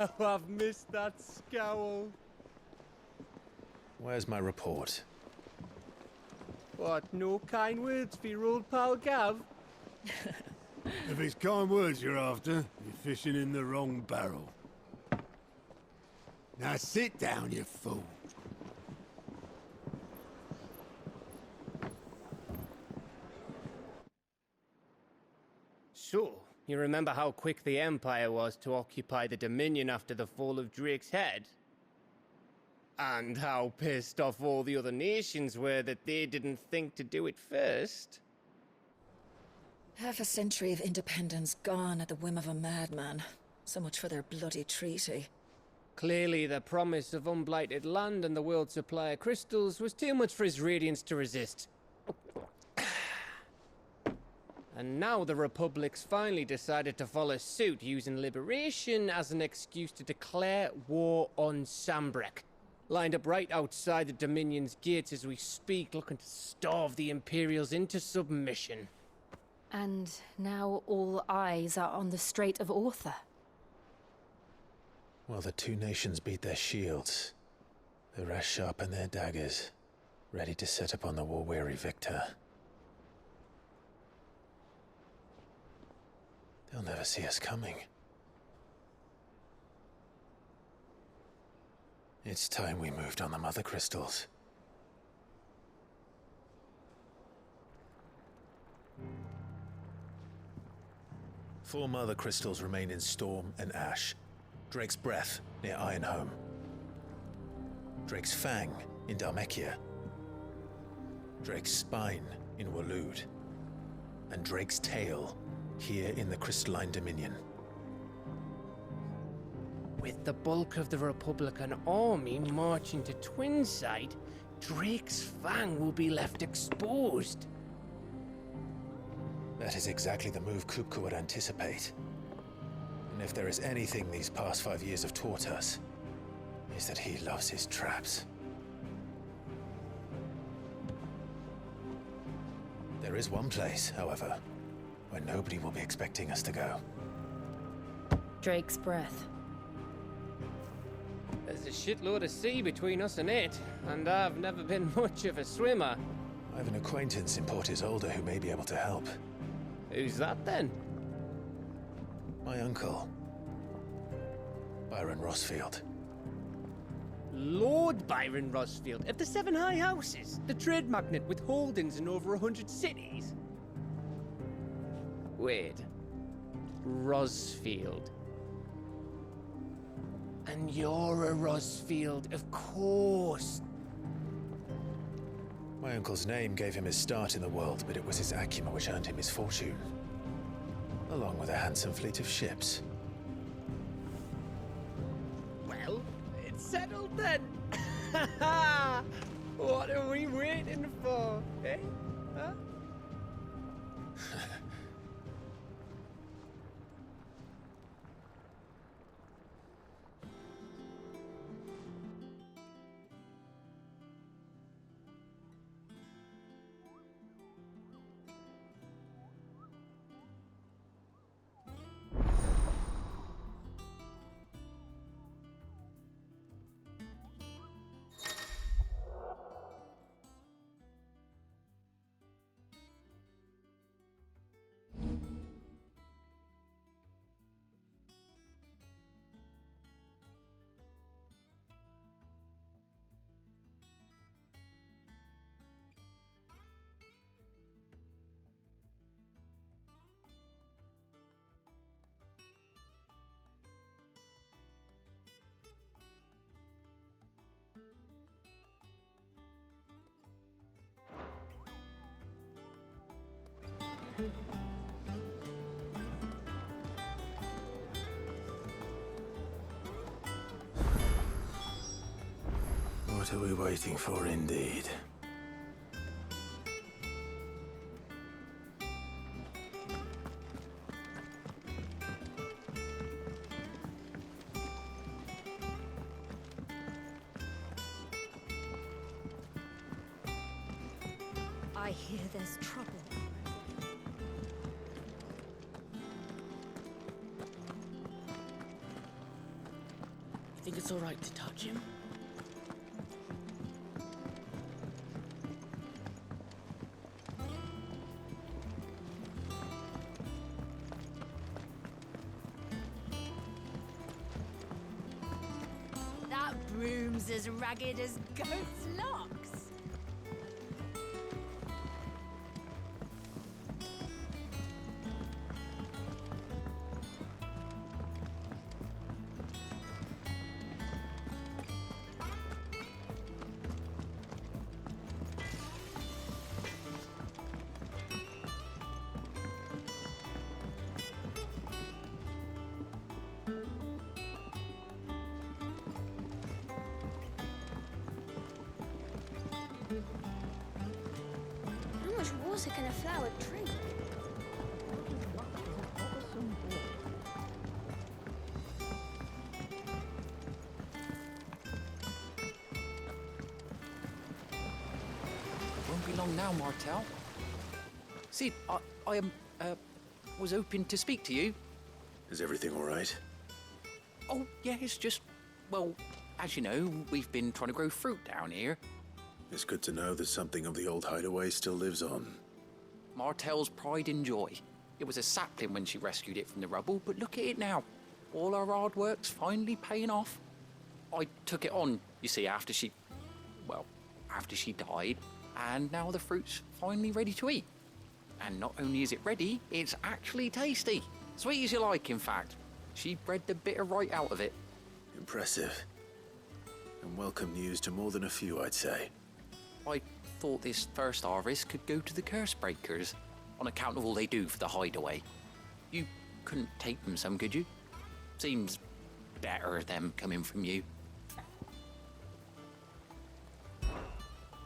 Oh, I've missed that scowl. Where's my report? What, no kind words for your old pal Gav? If it's kind words you're after, you're fishing in the wrong barrel. Now sit down, you fool. So, you remember how quick the Empire was to occupy the Dominion after the fall of Drake's head? And how pissed off all the other nations were that they didn't think to do it first? Half a century of independence gone at the whim of a madman. So much for their bloody treaty. Clearly, the promise of unblighted land and the world's supply of crystals was too much for his radiance to resist. And now the Republic's finally decided to follow suit, using liberation as an excuse to declare war on Sambrek. Lined up right outside the Dominion's gates as we speak, looking to starve the Imperials into submission. And now all eyes are on the Strait of Author. Well, the two nations beat their shields. The rest sharpen their daggers, ready to set upon the war-weary victor. They'll never see us coming. It's time we moved on the Mother Crystals. Four Mother Crystals remain in Storm and Ash. Drake's Breath near Ironhome. Drake's Fang in Dhalmekia. Drake's Spine in Waloed. And Drake's Tail here in the Crystalline Dominion. With the bulk of the Republican army marching to Twinside, Drake's Fang will be left exposed. That is exactly the move Kupka would anticipate. And if there is anything these past 5 years have taught us, is that he loves his traps. There is one place, however, where nobody will be expecting us to go. Drake's Breath. There's a shitload of sea between us and it, and I've never been much of a swimmer. I have an acquaintance in Port Isolde who may be able to help. Who's that then? My uncle, Byron Rossfield. Lord Byron Rossfield of the Seven High Houses, the trade magnate with holdings in over 100 cities. Wait, Rossfield. And you're a Rossfield, of course. My uncle's name gave him his start in the world, but it was his acumen which earned him his fortune. Along with a handsome fleet of ships. Well, it's settled then. What are we waiting for, eh? Huh? What are we waiting for, indeed? I hear there's trouble. think it's all right to touch him? That broom's as ragged as goat's locks. How much water can a flower drink? Won't be long now, Martel. See, I was hoping to speak to you. Is everything all right? Oh, yeah, it's just, well, as you know, we've been trying to grow fruit down here. It's good to know that something of the old hideaway still lives on. Martel's pride and joy. It was a sapling when she rescued it from the rubble, but look at it now. All our hard work's finally paying off. I took it on, you see, after she died, and now the fruit's finally ready to eat. And not only is it ready, it's actually tasty. Sweet as you like, in fact. She bred the bitter right out of it. Impressive. And welcome news to more than a few, I'd say. I thought this first harvest could go to the curse breakers, on account of all they do for the hideaway. You couldn't take them some, could you? Seems better them coming from you.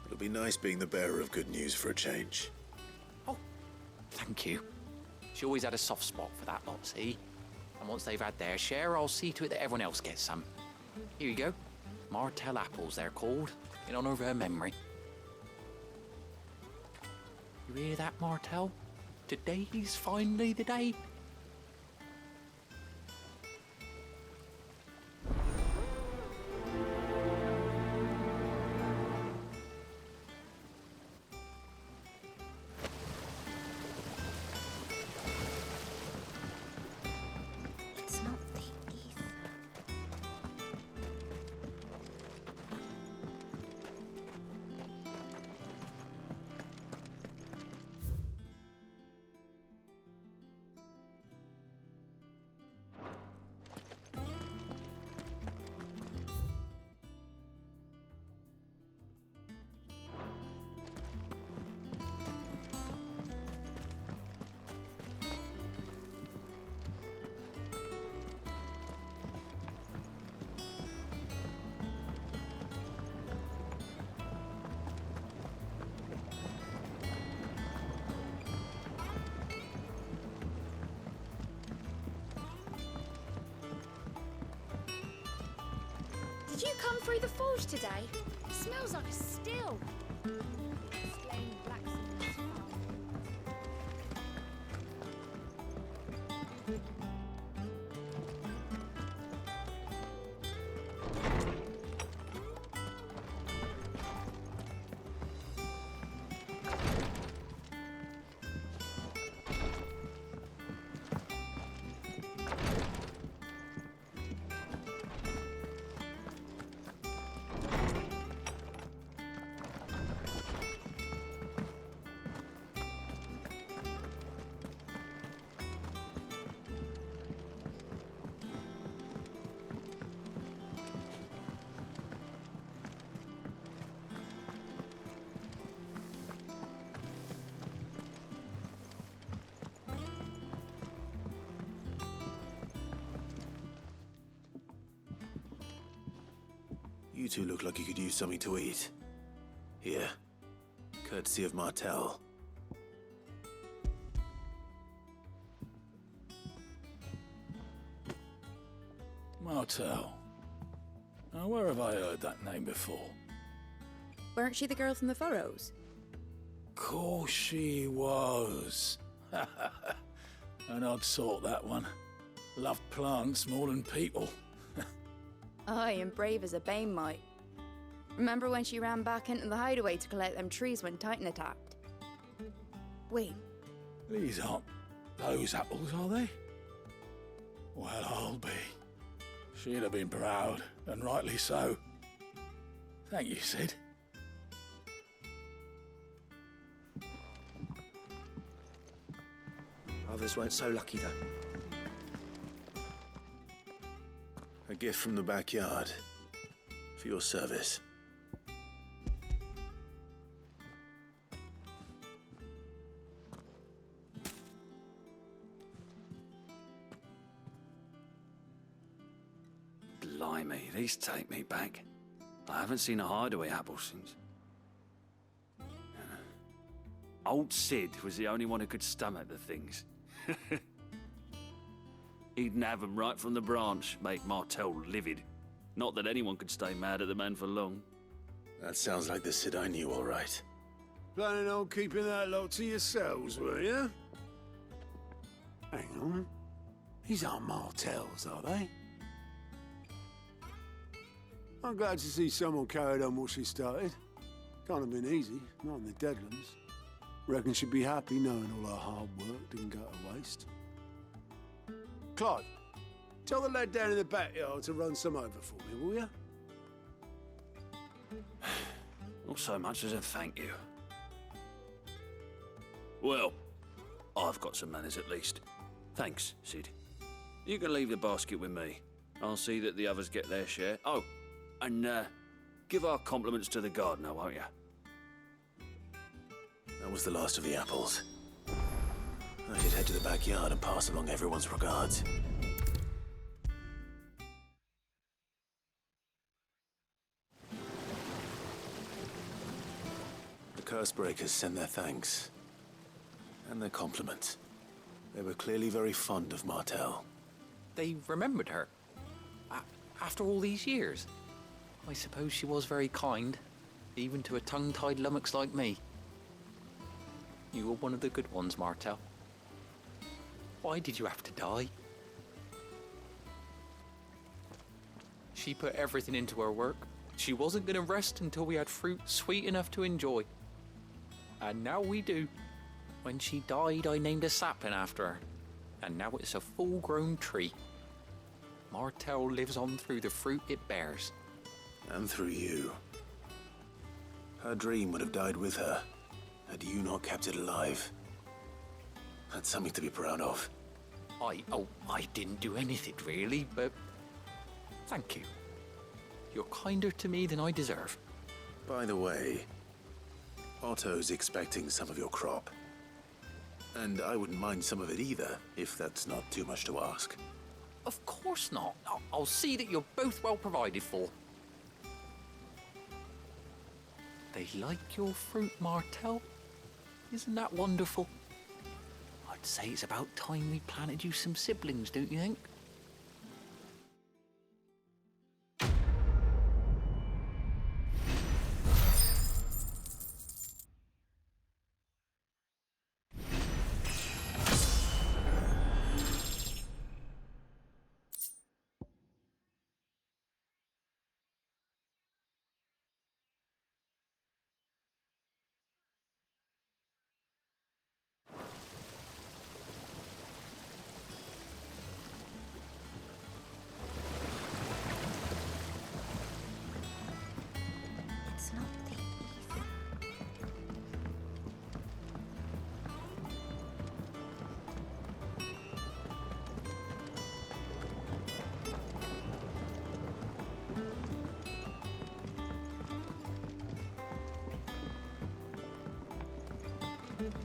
It'll be nice being the bearer of good news for a change. Oh, thank you. She always had a soft spot for that lot, see? And once they've had their share, I'll see to it that everyone else gets some. Here you go. Martel apples, they're called, in honor of her memory. You hear that, Martel? Today's finally the day. It's not the ether. Did you come through the forge today? It smells like a still. Slain blacksmith's fowl. You two look like you could use something to eat. Here, courtesy of Martel. Martel. Now, where have I heard that name before? Weren't she the girl from the Furrows? Course she was. An odd sort, that one. Loved plants more than people. Aye, and brave as a bane might. Remember when she ran back into the hideaway to collect them trees when Titan attacked? Wait, These aren't those apples, are they? Well, I'll be. She'd have been proud, and rightly so. Thank you, Sid. Others weren't so lucky, though. A gift from the backyard. For your service. Blimey, these take me back. I haven't seen a hideaway apple since. Old Sid was the only one who could stomach the things. He'd nab them right from the branch, make Martel livid. Not that anyone could stay mad at the man for long. That sounds like the Sid I knew, all right. Planning on keeping that lot to yourselves, were you? Hang on. These aren't Martels, are they? I'm glad to see someone carried on what she started. Can't have been easy, not in the Deadlands. Reckon she'd be happy knowing all her hard work didn't go to waste. Clive, tell the lad down in the backyard to run some over for me, will you? Not so much as a thank you. Well, I've got some manners at least. Thanks, Sid. You can leave the basket with me. I'll see that the others get their share. Oh, and give our compliments to the gardener, won't you? That was the last of the apples. I should head to the backyard and pass along everyone's regards. The Cursebreakers send their thanks. And their compliments. They were clearly very fond of Martel. They remembered her. After all these years. I suppose she was very kind, even to a tongue-tied lummox like me. You were one of the good ones, Martel. Why did you have to die? She put everything into her work. She wasn't going to rest until we had fruit sweet enough to enjoy. And now we do. When she died, I named a sapling after her. And now it's a full-grown tree. Martel lives on through the fruit it bears. And through you. Her dream would have died with her, had you not kept it alive. That's something to be proud of. I didn't do anything really, but thank you. You're kinder to me than I deserve. By the way, Otto's expecting some of your crop. And I wouldn't mind some of it either, if that's not too much to ask. Of course not. I'll see that you're both well provided for. They like your fruit, Martel. Isn't that wonderful? I'd say it's about time we planted you some siblings, don't you think? It's not the ether.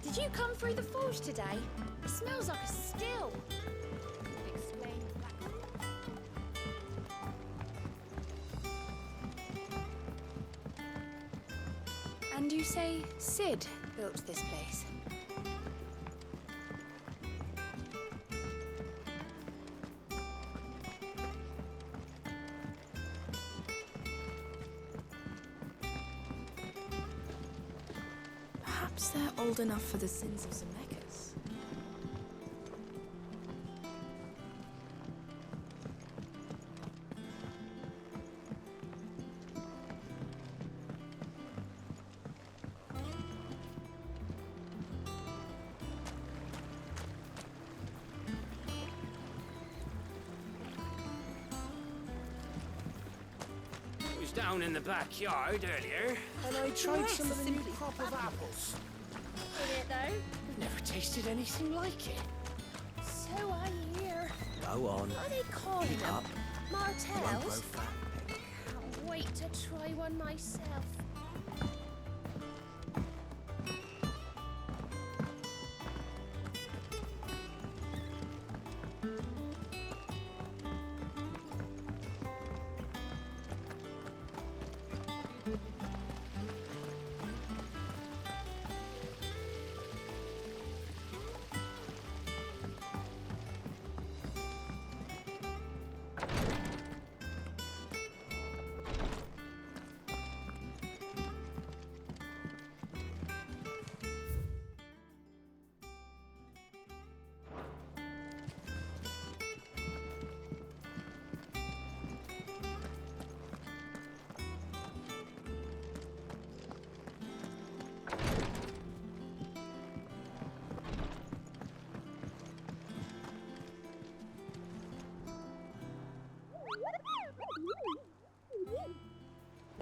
Did you come through the forge today? It smells like a still. Explain black. And you say Sid built this place? Perhaps they're old enough for the sins of Zemeckis. down in the backyard earlier, and I tried some of the new crop of apples. Did it though? Never tasted anything like it. So I hear. Go on. What are they calling Keep them? up. You won't grow Martels? fat. Can't wait to try one myself.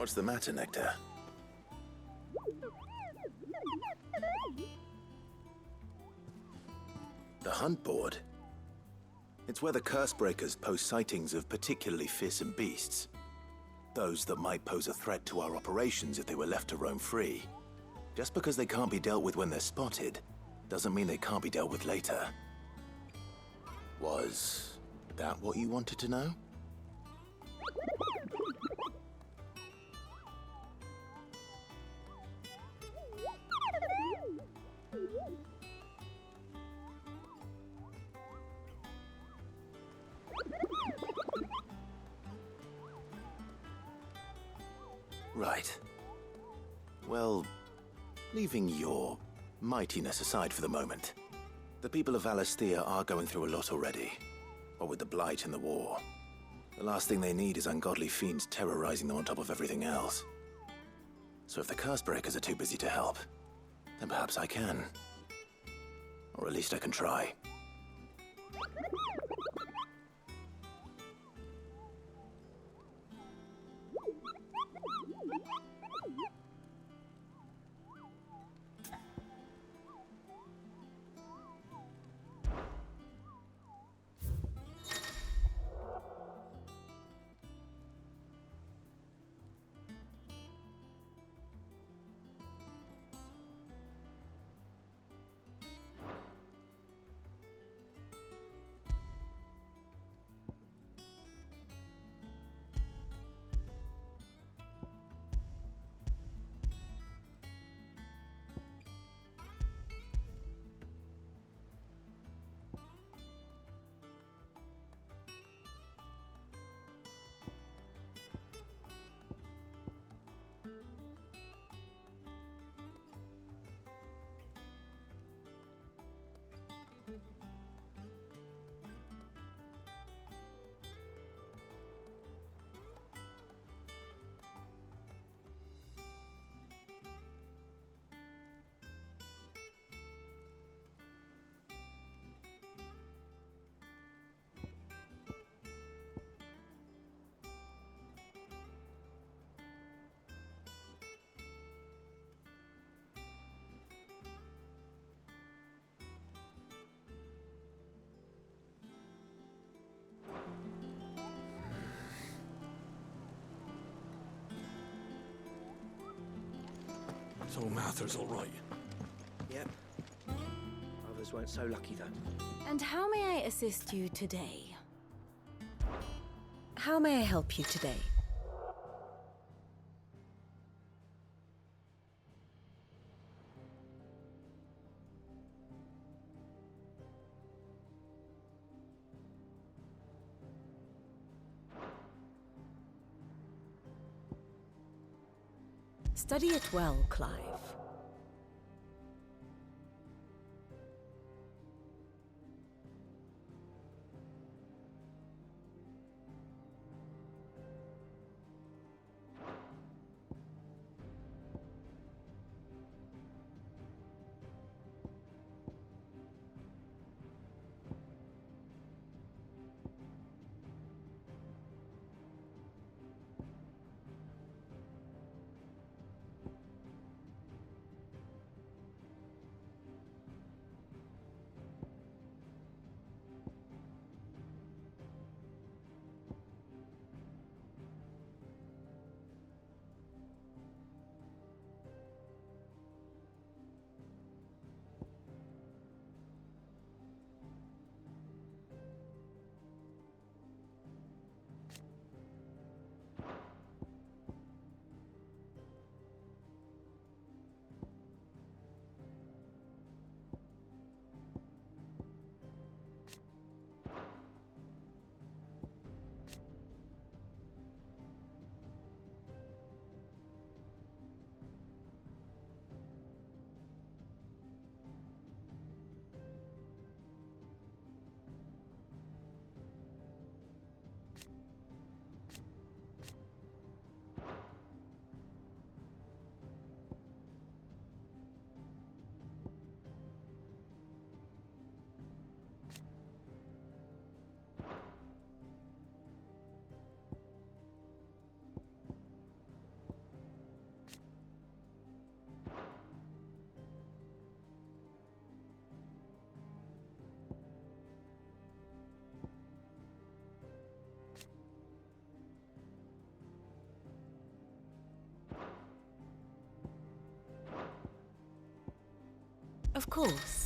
What's the matter, Nectar? The hunt board? It's where the curse breakers post sightings of particularly fearsome beasts. Those that might pose a threat to our operations if they were left to roam free. Just because they can't be dealt with when they're spotted, doesn't mean they can't be dealt with later. Was that what you wanted to know? Right. Well, leaving your mightiness aside for the moment, the people of Valisthea are going through a lot already. What with the Blight and the war. The last thing they need is ungodly fiends terrorizing them on top of everything else. So if the Cursebreakers are too busy to help, then perhaps I can. Or at least I can try. So Mather's all right. Yep. Others weren't so lucky, though. And how may I assist you today? How may I help you today? Study it well, Clive. Of course.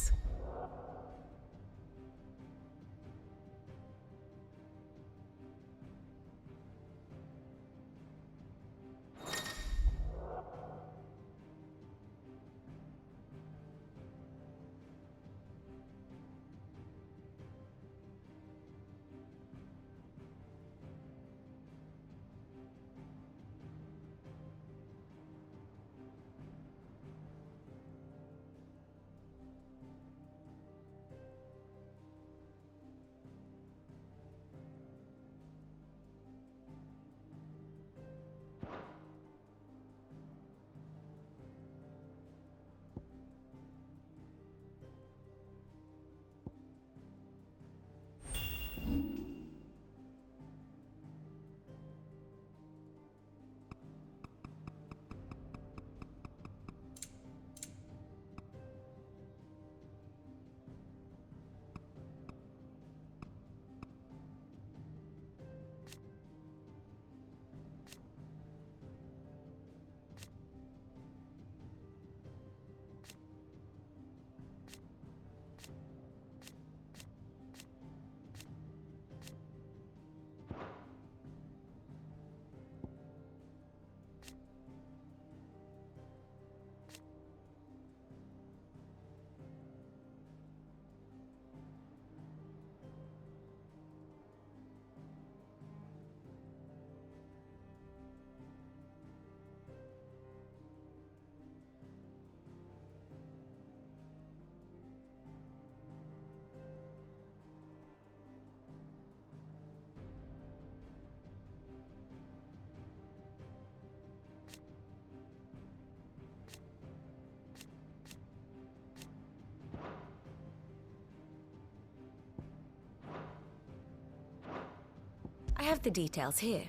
I have the details here.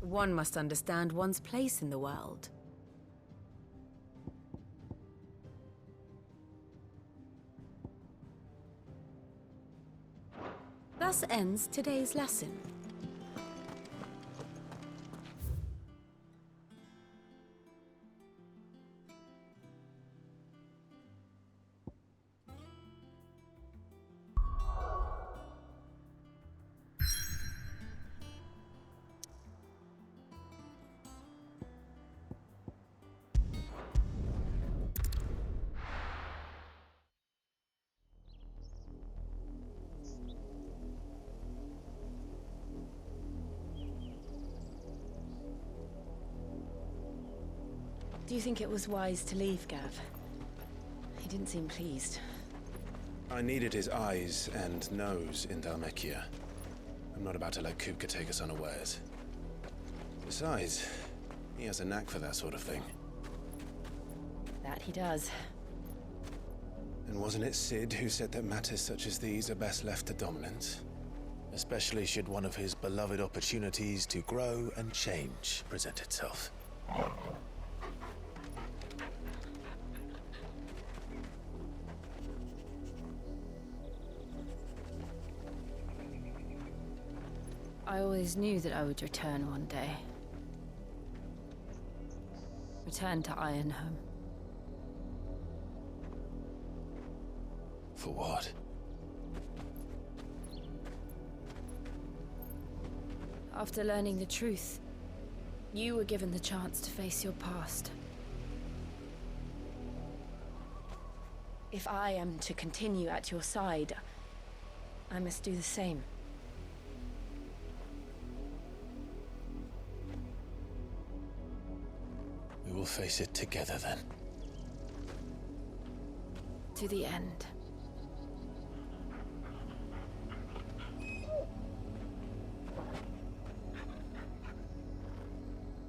One must understand one's place in the world. Thus ends today's lesson. Do you think it was wise to leave, Gav? He didn't seem pleased. I needed his eyes and nose in Dhalmekia. I'm not about to let Kupka take us unawares. Besides, he has a knack for that sort of thing. That he does. And wasn't it Sid who said that matters such as these are best left to dominance? Especially should one of his beloved opportunities to grow and change present itself. I always knew that I would return one day. Return to Ironhome. For what? After learning the truth, you were given the chance to face your past. If I am to continue at your side, I must do the same. We will face it together then. To the end.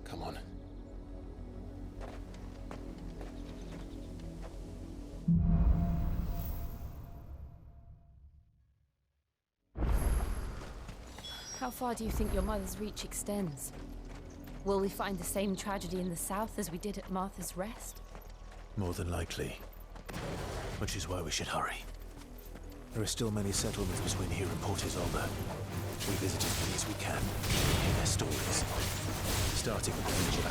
Come on. How far do you think your mother's reach extends? Will we find the same tragedy in the south as we did at Martha's Rest? More than likely. Which is why we should hurry. There are still many settlements between here and Port Isolde. We visit as many as we can, hear their stories. Starting with the village of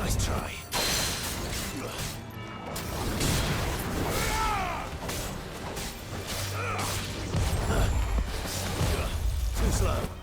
Nice try. Too slow.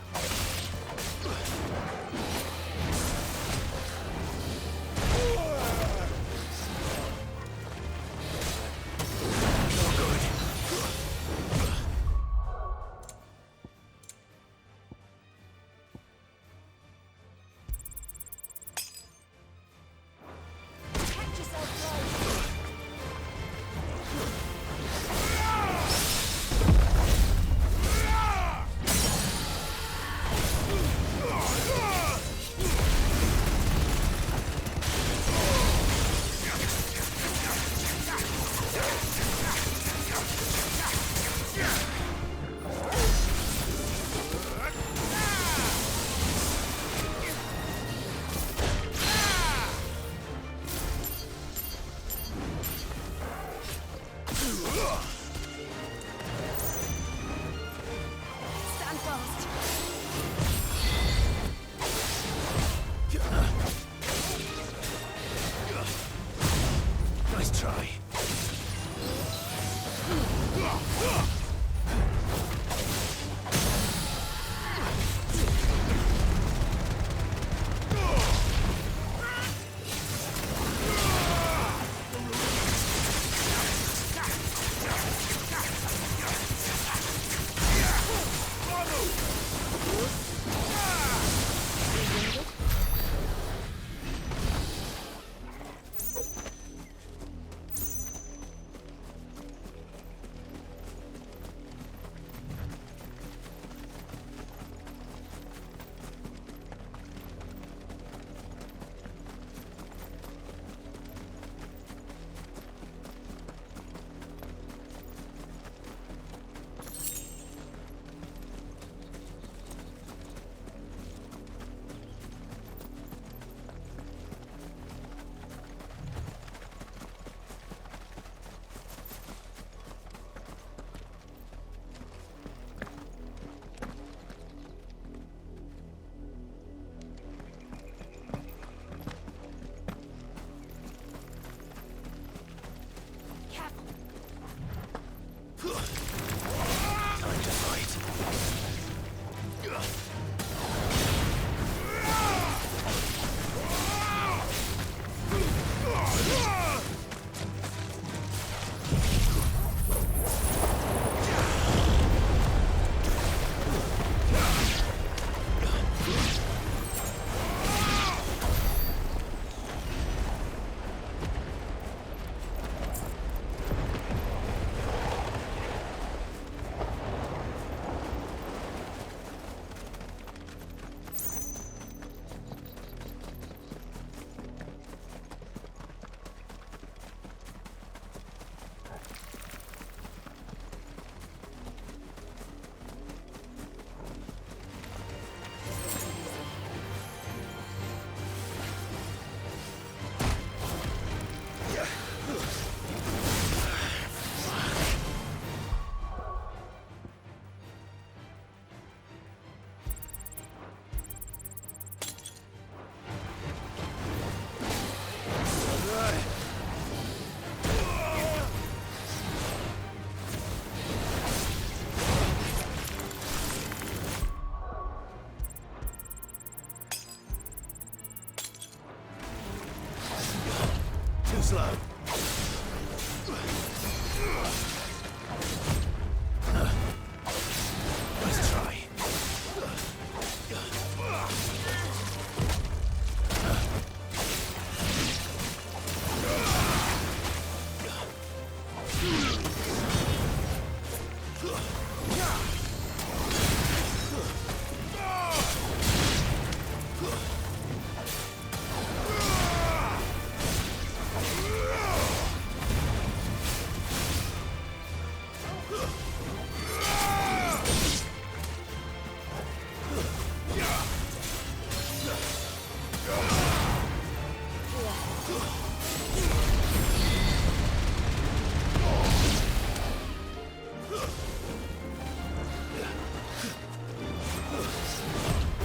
slow.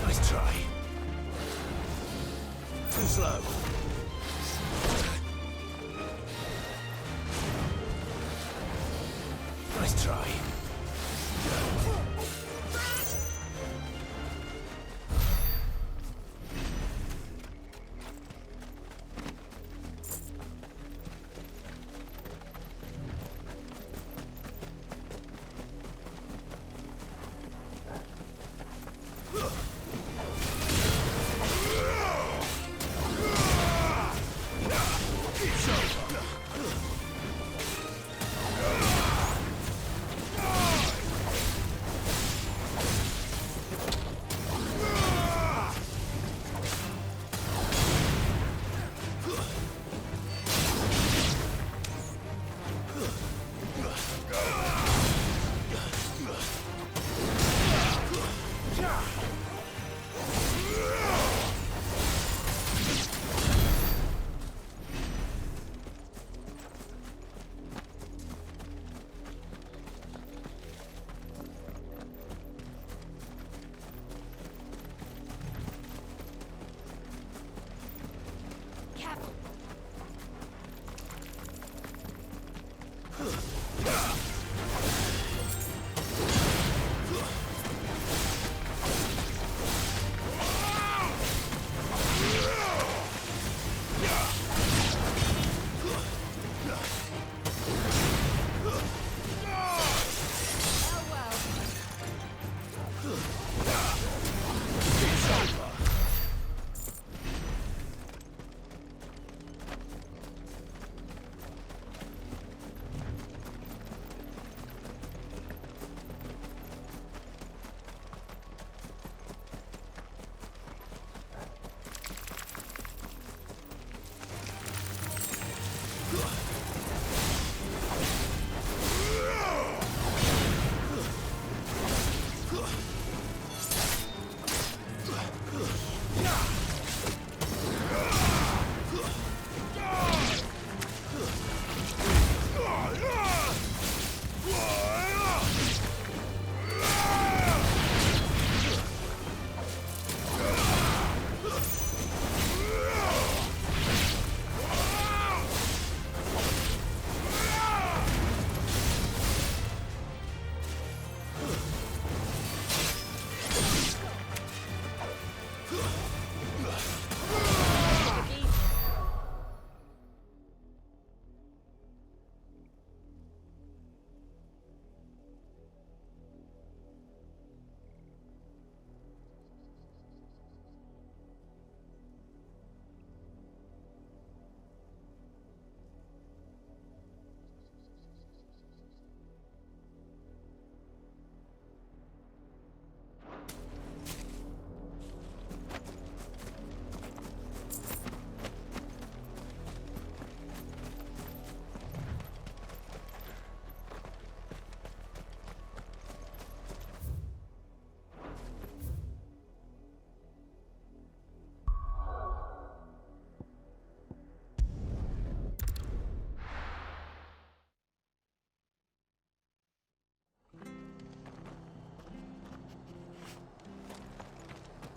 Nice try. Too slow. Nice try.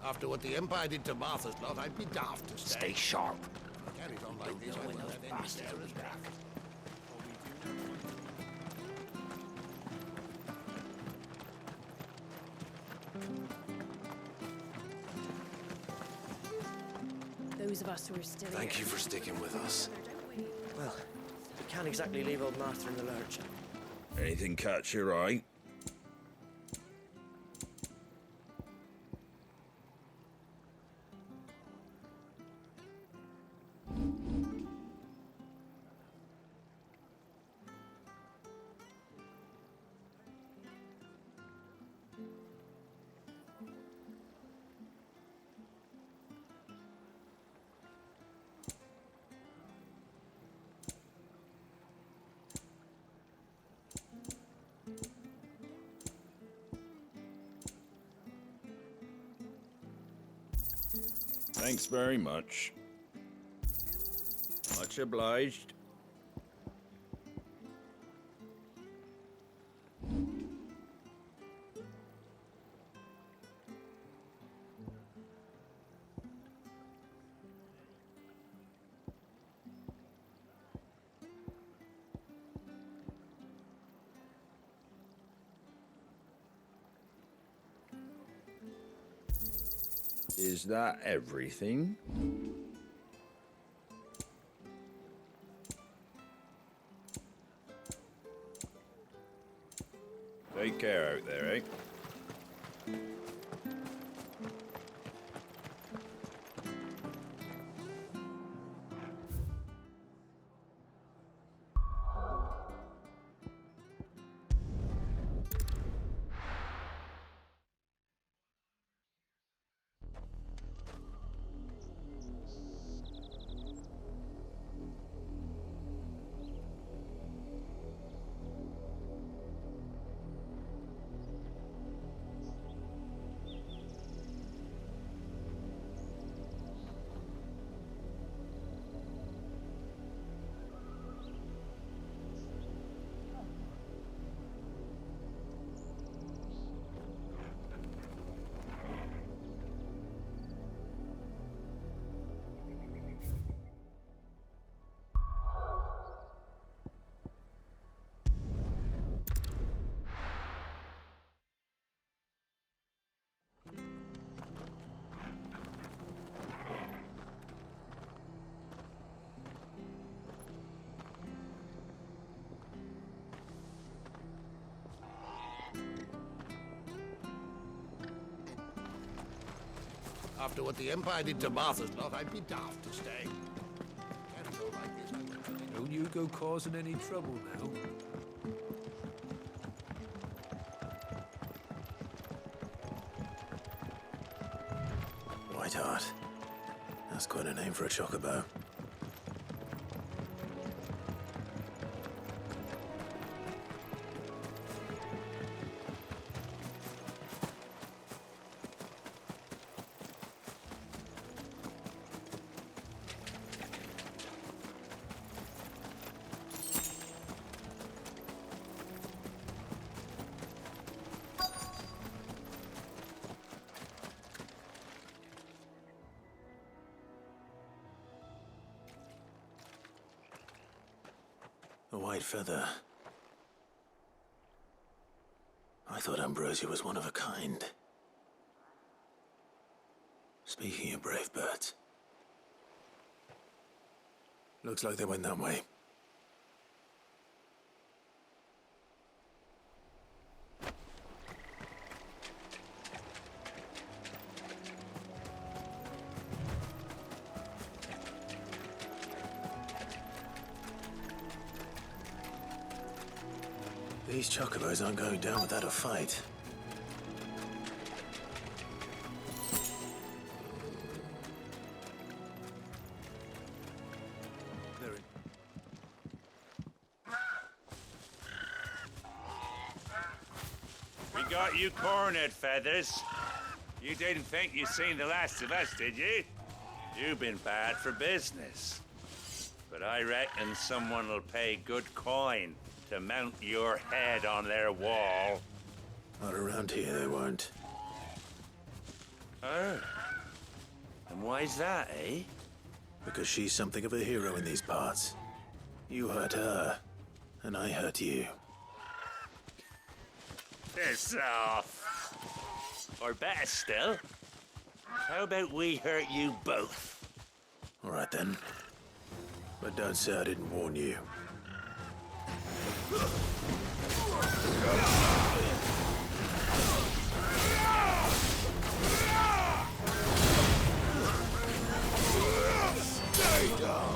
After what the Empire did to Martha's lot, I'd be daft to stay. Stay sharp. Carried on like this, I wouldn't have any stare as daft. Those of us who are still Thank here. you for sticking with us. Well, we can't exactly leave old Martha in the lurch. Anything catch your eye? Thanks very much. Much obliged. Is that everything? Take care out there, eh? After what the Empire did to Martha's lot, I'd be daft to stay. Can't go like this. Don't you go causing any trouble now. WhiteHeart. That's quite a name for a Chocobo. A white feather. I thought Ambrosia was one of a kind. Speaking of brave birds. Looks like they went that way. These Chocobos aren't going down without a fight. We got you cornered, Feathers. You didn't think you'd seen the last of us, did you? You've been bad for business. But I reckon someone will pay good coin to mount your head on their wall. Not around here, they won't. Oh. And why's that, eh? Because she's something of a hero in these parts. You hurt her, and I hurt you. Piss off. Or better still, how about we hurt you both? All right then. But don't say I didn't warn you. Stay down.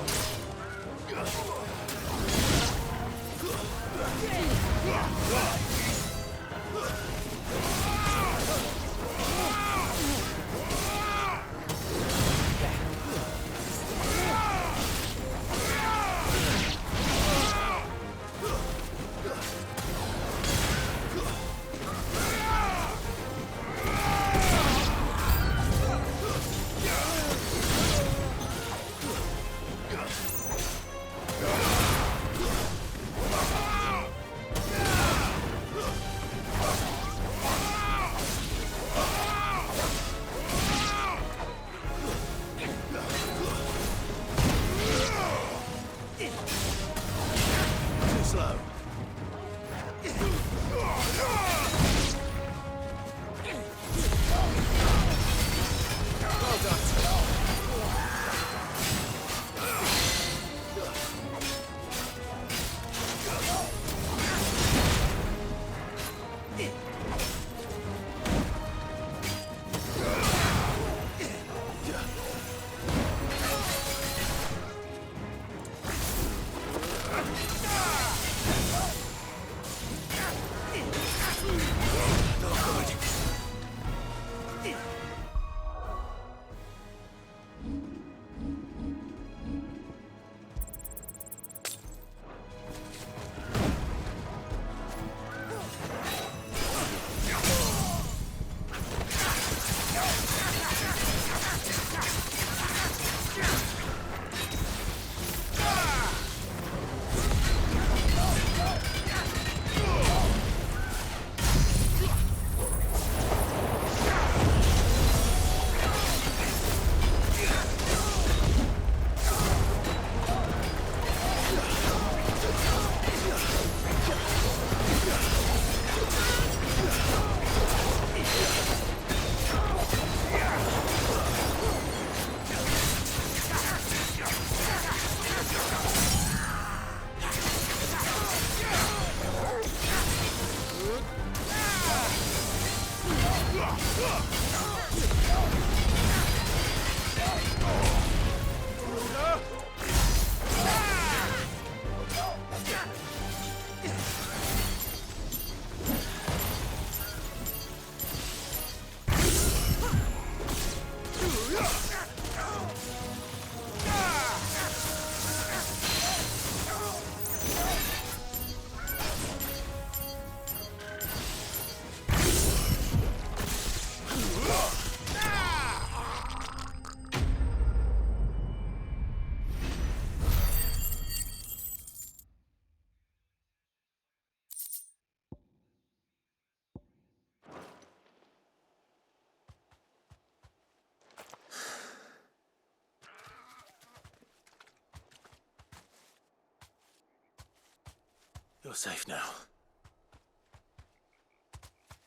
You're safe now.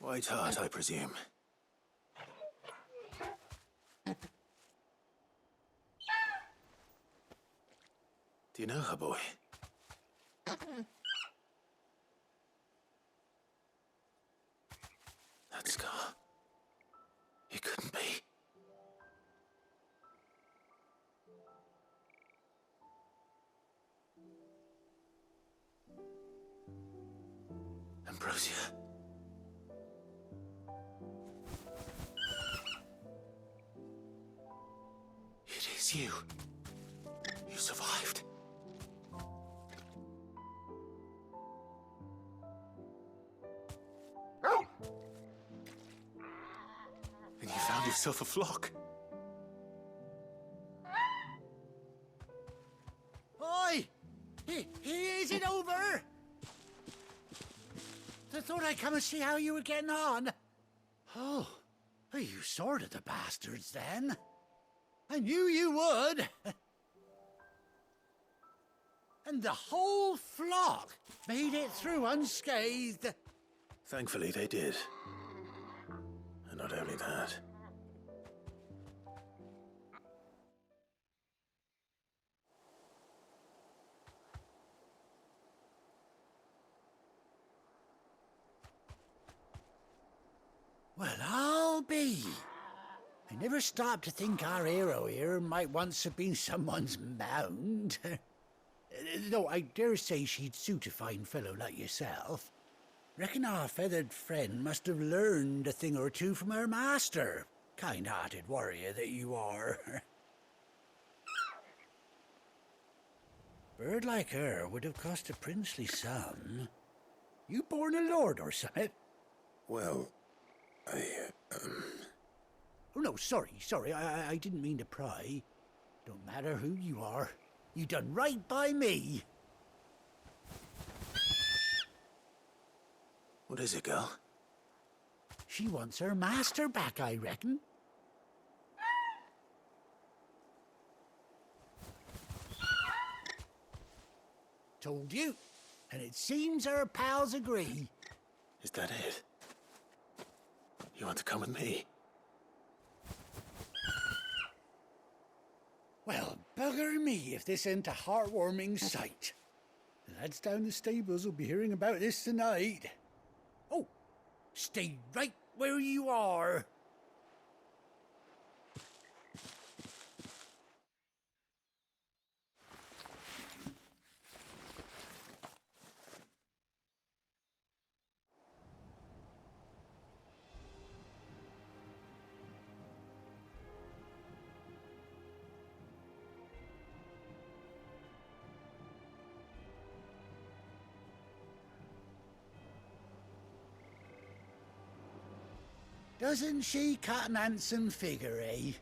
WhiteHeart, I presume. Do you know her, boy? That scar. It couldn't be. Ambrosia. It is you. You survived. And you found yourself a flock. Oi! Is it over? I thought I'd come and see how you were getting on. Oh, you sorted the bastards then. I knew you would. And the whole flock made it through unscathed. Thankfully, they did. And not only that. Well, I'll be. I never stopped to think our hero here might once have been someone's mound. Though I dare say she'd suit a fine fellow like yourself. Reckon our feathered friend must have learned a thing or two from her master. Kind-hearted warrior that you are. Bird like her would have cost a princely sum. You born a lord or something? Well, Oh, no, sorry. I didn't mean to pry. Don't matter who you are. You done right by me. What is it, girl? She wants her master back, I reckon. Told you. And it seems her pals agree. Is that it? You want to come with me? Well, bugger me if this ain't a heartwarming sight. The lads down the stables will be hearing about this tonight. Oh, stay right where you are. Doesn't she cut an handsome figure, eh?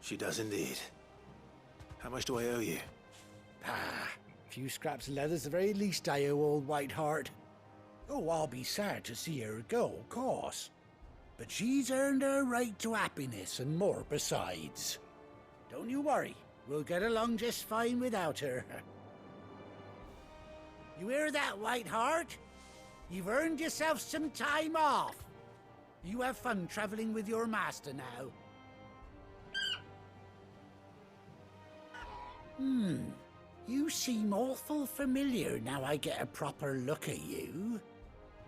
She does indeed. How much do I owe you? Ah, a few scraps of leather's the very least I owe old WhiteHeart. Oh, I'll be sad to see her go, of course. But she's earned her right to happiness and more besides. Don't you worry, we'll get along just fine without her. You hear that, WhiteHeart? You've earned yourself some time off. You have fun traveling with your master now. You seem awful familiar now I get a proper look at you.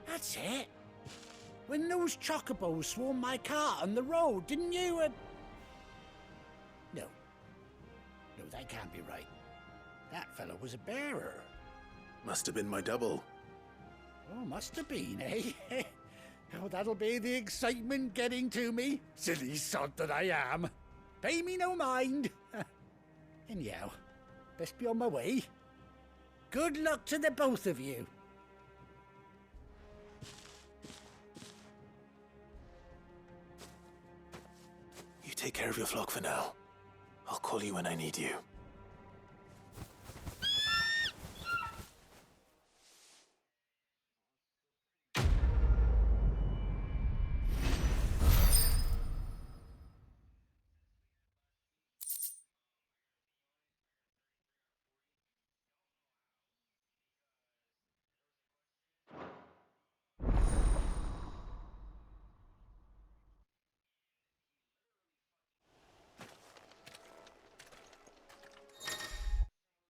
That's it. When those chocobos swarmed my cart on the road, didn't you? No, that can't be right. That fellow was a bearer. Must have been my double. Oh, must have been, eh? Oh, that'll be the excitement getting to me. Silly sod that I am. Pay me no mind. Anyhow, best be on my way. Good luck to the both of you. You take care of your flock for now. I'll call you when I need you.